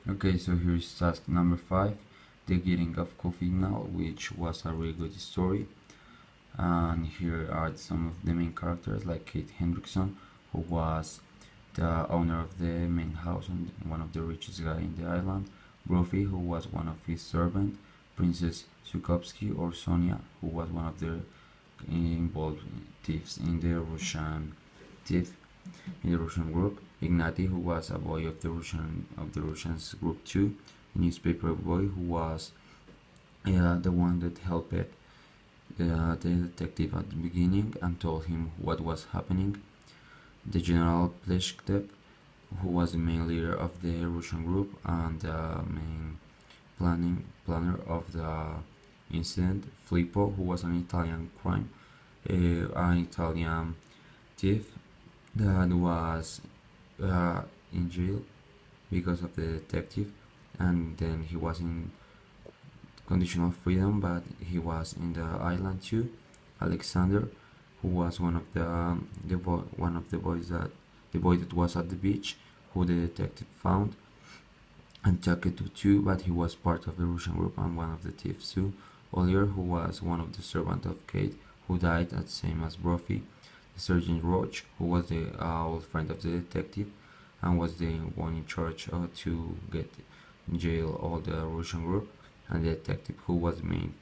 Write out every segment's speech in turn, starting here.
Okay, so here's task number 5, the getting of Cofignal, which was a really good story. And here are some of the main characters, like Kate Hendrickson, who was the owner of the main house and one of the richest guy in the island, Brophy, who was one of his servants, Princess Sukovsky or Sonia, who was one of the involved thieves in the Russian thief in the Russian group, Ignati, who was a boy of the Russians group too, a newspaper boy who was the one that helped the detective at the beginning and told him what was happening. The General Pleshchev, who was the main leader of the Russian group and the main planner of the incident. Filippo, who was an Italian an Italian thief that was in jail because of the detective, and then he was in conditional freedom, but he was in the island too. Alexander, who was one of the boys that the boy that was at the beach, who the detective found and took it to, but he was part of the Russian group and one of the thieves too. Oliver, who was one of the servants of Kate, who died at same as Brophy. Sergeant Roach, who was the old friend of the detective and was the one in charge to get in jail all the Russian group, and the detective, who was the main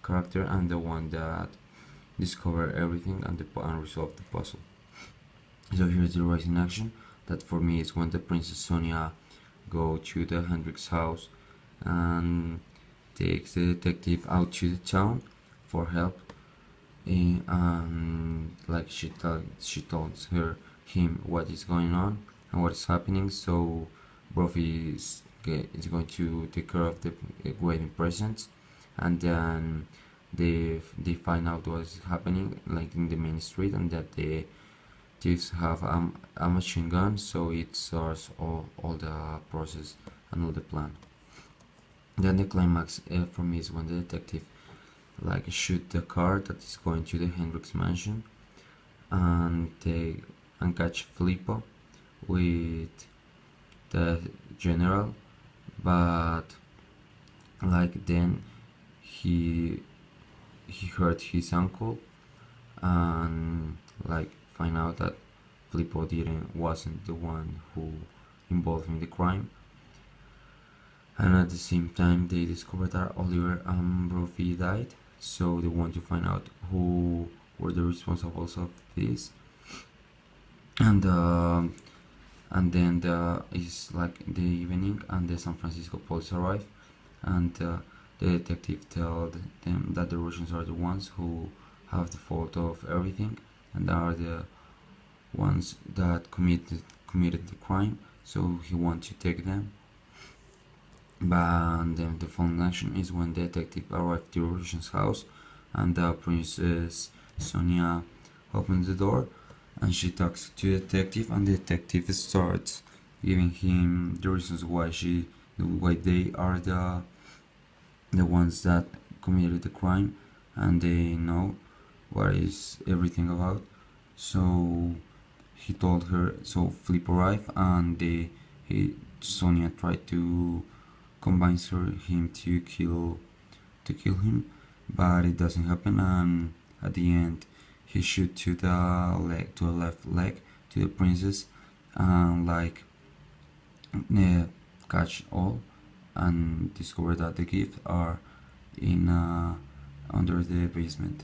character and the one that discovered everything and resolved the puzzle. So here's the rise in action. That for me is when the Princess Sonia go to the Hendricks house and takes the detective out to the town for help. Like she tells him what is going on and what is happening. So Brophy is going to take care of the wedding presents, and then they find out what is happening, like in the main street, and that the thieves have a machine gun. So it starts all the process and all the plan. Then the climax for me is when the detective shoot the car that is going to the Hendricks mansion, and catch Filippo with the general, but then he hurt his uncle and find out that Filippo wasn't the one who involved in the crime. And at the same time they discovered that Oliver and Brophy died, so they want to find out who were the responsibles of this. And then it's like the evening, and the San Francisco police arrive, and the detective tells them that the Russians are the ones who have the fault of everything and are the ones that committed the crime, so he wants to take them. But then the following action is when the detective arrived to Russian's house, and the Princess Sonia opens the door and she talks to the detective, and the detective starts giving him the reasons why they are the ones that committed the crime, and they know what is everything about. So he told her. So Flip arrived, and Sonia tried to convince him to kill him, but it doesn't happen. And at the end, he shoot to the left leg to the princess, and catch all and discover that the gifts are in under the basement.